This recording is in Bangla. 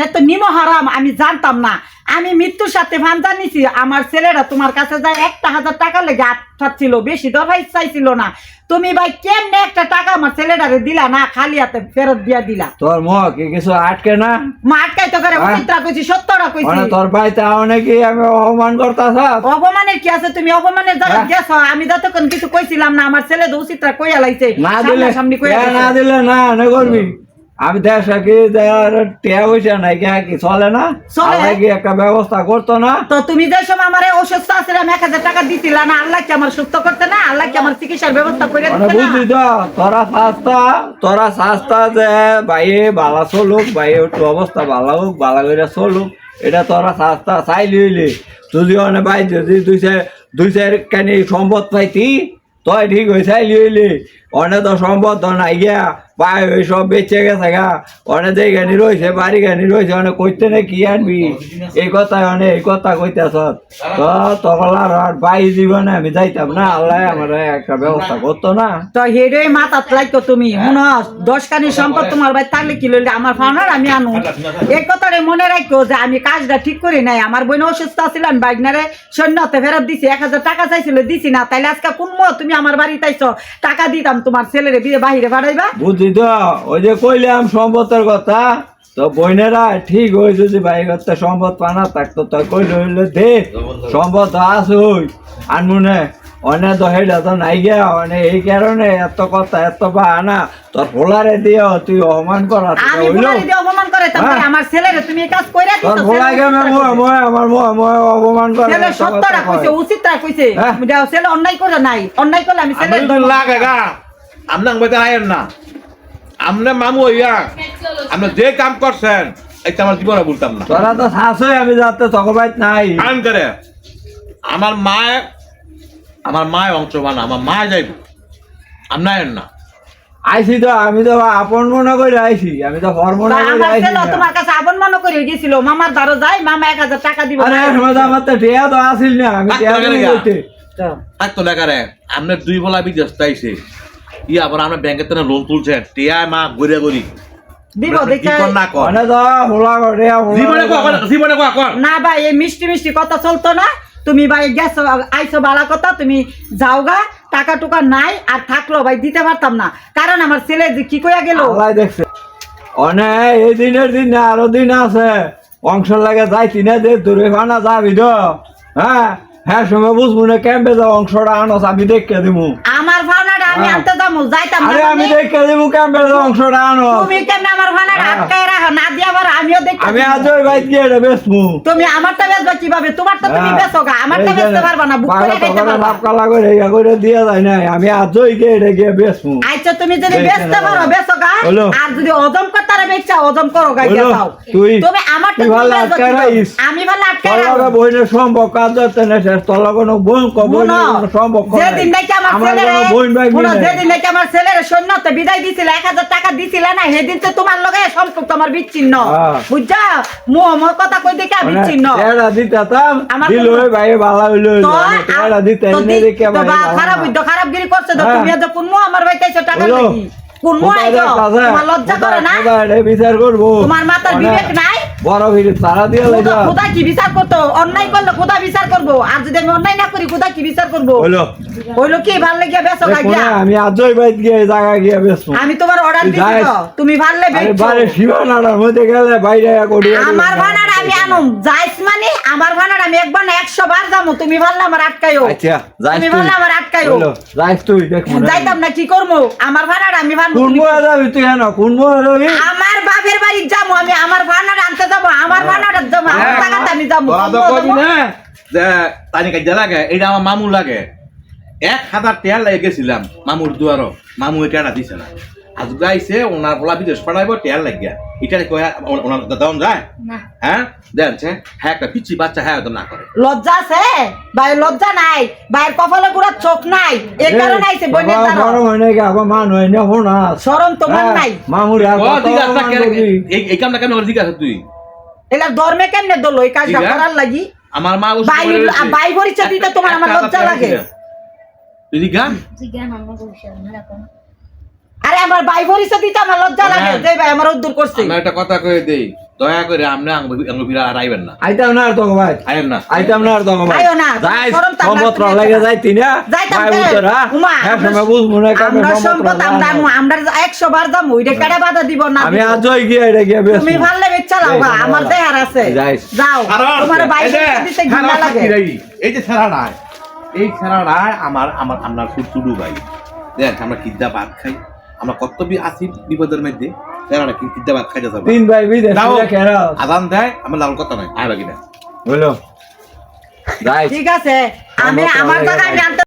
এত নিম হারাম আমি জানতাম না। আমি মৃত্যুর সাথে ভাঞ্জা নিছি। আমার ছেলেরা তোমার কাছে যায় 1,000 টাকা লেগে আটকাচ্ছিল, বেশি দফাই চাইছিল না। তুমি ভাই কেমনে একটা টাকা আমার ছেলেটারে দিলা না, খালি হাতে ফেরত দিয়া দিলা? তোর মুখ কি কিছু আটকে না? মা আটকাইতে করে চিত্রা কইছি, সত্যটা কইছি। তোর ভাইতে নাকি আমি অপমান করতাছ? অপমানের কি আছে? তুমি অপমানের জায়গা গেছো। আমি যতক্ষণ কিছু কইছিলাম না, আমার ছেলে দোষিত্রা কইয়া লাইছে, না দিলে সামনে কইয়া না দিলে না না করবি। আমি দেশ কি টিয়া পয়সা নাই কি চলে না? চলে কি একটা ব্যবস্থা করতো না? তো তুমি যে সময় আমার অসুস্থ আছিলাম 1,000 টাকা দিছিলা না, আল্লাহ কি আমার সুস্থ করতে না? আল্লাহ কি আমার চিকিৎসার ব্যবস্থা করে দিতে না? বুঝলি তো তোরা শাস্তা যে ভাইয়ে বালা চলুক, ভাইয়ে একটু অবস্থা ভালো হোক, বালা করে চলুক, এটা তোরা শাস্তা চাইলি হইলি। যদি অনেক ভাই যদি দুই চার কানি সম্পদ পাইতি তই ঠিক হয়ে চাইলি হইলি। অনেক তো সম্পদ নাই গিয়া ভাই ওই সব বেঁচে গেছে গা। অনেক যে গানি রয়েছে বাড়ি গানি রয়েছে অনেক কইতে না কি আনবি এই কথায় অনেক এই কথা কইতেছ। তো তখন আর ভাই জীবনে আমি যাইতাম না, আল্লাহ আমার একটা ব্যবস্থা করতো না। তো হেডে মাথাত লাগতো তুমি মনে 10 কানি সম্পদ তোমার ভাই থাকলে কি লইলে আমার ফাউনার আমি আনু। এই কথাটা মনে রাখো যে আমি কাজটা ঠিক করি নাই। আমার বোন অসুস্থ ছিল, আমি বাইকনারে সৈন্যতে ফেরত দিছি, 1,000 টাকা চাইছিল দিছি না। তাইলে আজকে কোন তুমি আমার বাড়িতে আইছো, টাকা দিতাম তোমার ছেলেরে বিয়ে বাহিরে বাড়াইবা। বুঝলি তো ওই যে কইলাম সম্পদের কথা, তো বোনেরা ঠিক হই যদি ভাই করতে সম্পদ পানা থাকতো তো কইলে হইলে দে সম্পদ আসুই আনমুনে অনেক তো হেডা তো নাই গিয়া অনেক এই কারণে এত কথা এত বাহানা তোর ফোলারে দিও তুই অপমান করা আমি ফোলারে দিয়ে অপমান করে তারপরে আমার ছেলেরে তুমি এই কাজ কইরা দিছো। তোর ফোলাই গে আমার অপমান করে ছেলে সত্যটা কইছে, উচিতটা কইছে। যাও ছেলে অন্যায় করে নাই, অন্যায় করলে আমি ছেলে লাগে গা আমনা বইতে আয়েন না। আমনে মামু হইয়া আপনি যে কাম করছেন এটা আমার জীবনে বলতাম না। তোরা তো শাসই আমি যাতে চকবাইত নাই কাম করে আমার মায় অংশবান, আমার মা যাইব আমনা আয়েন না। আইসি তো আমি তো আপন মনে করে আইসি, আমি তো হরমোনা করে আমার আইসি ছেলে তোমার কাছে আপন মনে করে গেছিল, মামার দ্বারা যায়, মামা 1,000 টাকা দিব। আরে আমার তো টিয়া তো আসিল না, আমি টিয়া দিতে আর তো লেখারে আপনার 2 বলা বিদেশ তাইছে ই আবার আমরা ব্যাংকের থেকে লোন তুলছেন টিয়া মা গড়িয়া গড়ি দিব দেখে না কর মানে তো হোলা করে জীবনে কর না ভাই এই মিষ্টি মিষ্টি কথা চলতো না। তুমি ভাই গেছো আইছো বালা কথা, তুমি যাওগা, টাকা টুকা নাই আর থাকলো ভাই দিতে পারতাম না, কারণ আমার ছেলে যে কি কইয়া গেল। আল্লাহ দেখছে অনেক এই দিনের দিন না আরো দিন আছে অংশ লাগে যাইতি না যে দূরে ফানা যাবি তো হ্যাঁ সময় বুঝবো না ক্যাম্পে যাও অংশটা আনস আমি দেখে দিবো আমার ভাড়াটা আমি আনতে যাবো যাইতাম আরে আমি দেখে দিবো ক্যাম্পে যাও অংশটা আনো। তুমি কেন আমার ভাড়াটা আটকায় রাখো না দিয়া পারো, আমিও দেখতে আমি আজ ওই বাইক গিয়ে এটা বেচবো। তুমি আমারটা বেচবা কিভাবে? তোমারটা তুমি বেচো গা, আমারটা বেচতে পারবা না, বুক করে খাইতে পারবা। কালা করে ইয়া করে দিয়া যায় না, আমি আজ ওই গিয়ে এটা গিয়ে বেচবো। আচ্ছা তুমি যদি বেচতে পারো বেচো গা, আর যদি হজম করতে পারো বেচা হজম করো গা গিয়া যাও। তুমি আমারটা ভালো আটকায় রাখিস, আমি ভালো আটকায় তোর রাখবো। বইনের সম্ভব কাজ করতে না শেষ তোর কোনো বোন সম্ভব যেদিন নাকি আমার ছেলেরে যেদিন নাকি আমার ছেলেরে সৈন্যতে বিদায় দিছিল 1,000 টাকা দিছিল না, সেদিন তো তোমার লগে সম্পর্ক আমার বিচ্ছিন্ন, বুঝছা? মোর কথা কই দেখে বিচ্ছিন্ন এরা দিতাম দিল ওই ভাই ভালো হইলো এরা দিতে এনে দেখে খারাপ হইতো, খারাপগিরি করছে তো তুমি। এত কোন আমার ভাই কাছে টাকা লাগি কোন আইছো? তোমার লজ্জা করে না? বিচার করবো, তোমার মাথার বিবেক নাই? বড় ভিড় তারা দিয়ে খোদা কি বিচার করতো? অন্যায় করলে খোদা বিচার করবো, আর যদি আমি অন্যায় না করি খোদা কি বিচার করবো? হইলো কি ভাল লাগিয়া বেচো গিয়া। আমি আজই বাইত গিয়ে জায়গা গিয়ে বেচবো। আমি তোমার অর্ডার দিছি তো তুমি ভাললে বেচো। বাইরে সীমানার মধ্যে গেলে বাইরে করি আমার ভানার আমি আনুম যাইস মানে আমার ভানার আমি একবার না 100 বার যামু, তুমি ভাললে আমার আটকাইও। আচ্ছা যাইস তুমি ভাললে আমার আটকাইও। যাইস তুই দেখো যাইতাম না কি করবো? আমার ভানার আমি ভানবো। কোন মোয়া যাবি তুই? হ্যাঁ কোন মোয়া যাবি? আমার বাপের বাড়ি যাবো, আমি আমার ভানার আনতে যাবো, আমার ভানার যাবো, আমার টাকাতে আমি যাবো। তানি কাজে লাগে এটা আমার মামু লাগে 1,000 টাকা লাগে গেছিলাম মামুর দুয়ারও, মামু এটা দিছে না। আজ গাইছে ওনার বলা বিদেশ পাঠাইবো টেয়ার লাগিয়া এটা ওনার দাম যায় হ্যাঁ দেখছে হ্যাঁ একটা পিচ্ছি বাচ্চা হ্যাঁ একদম না করে। লজ্জা আছে ভাই? লজ্জা নাই ভাইয়ের কপালে পুরো চোখ নাই, এই কারণে আইছে বইনের জানো শরম হয় না কি আবার মান হয় না হোনা শরম তোমার নাই? মামুর এই কামটা কেন করে জিজ্ঞাসা তুই? এলা ধর্মে কেমনে দল এই কাজটা করার লাগি? আমার মা ভাই পরিচয় দিতে তোমার আমার লজ্জা লাগে? তুই গান আরে আমার ভাই পরিচয় দিতে আমার লজ্জা লাগে যে ভাই আমার উদ্ধার করছে। আমি একটা কথা কয়ে দেই দয়া করে আমরা আঙ্গুল ফিরা আর আইবেন না আইতাম না আর তো ভাই আইবেন না আইতাম না আর তো ভাই আইও না, যাই শরম তার সম্পত্র লাগবে লাগে না। যাইতি না যাইতাম ভাই কে? উত্তরা উমা, হ্যাঁ আমরা- সময় বুঝবো না কেমন আমরা সম্পত্র সম্পদ আমরা লাগে। আমরা 100 বার দাম ওইটা কেডা বাধা দিব না আমি দিব? আজ ওই গিয়ে এটা গিয়ে বেশ তুমি ভালো লাগে চালাও যাই, গা, যাই, আমার যাই। দেহার আছে যাই। যাও তোমার বাইরে দিতে ঘৃণা লাগে এই যে ছাড়া নাই এই ছাড়া নাই আমার আমার আপনার শুধু ভাই দেখ আমরা কিদ্দা ভাত খাই আমরা কর্তব্য আছি বিপদের মধ্যে ছাড়া কি কিদ্দা ভাত খাই যাবো তিন ভাই বিদেশ যাও। থেকে খেরা আদান দেয় আমার লাল কথা নাই আয় বাকি না বলো যাই ঠিক আছে আমি সম্পত্র আমার লাগে জায়গায় আমি যাই। আনতে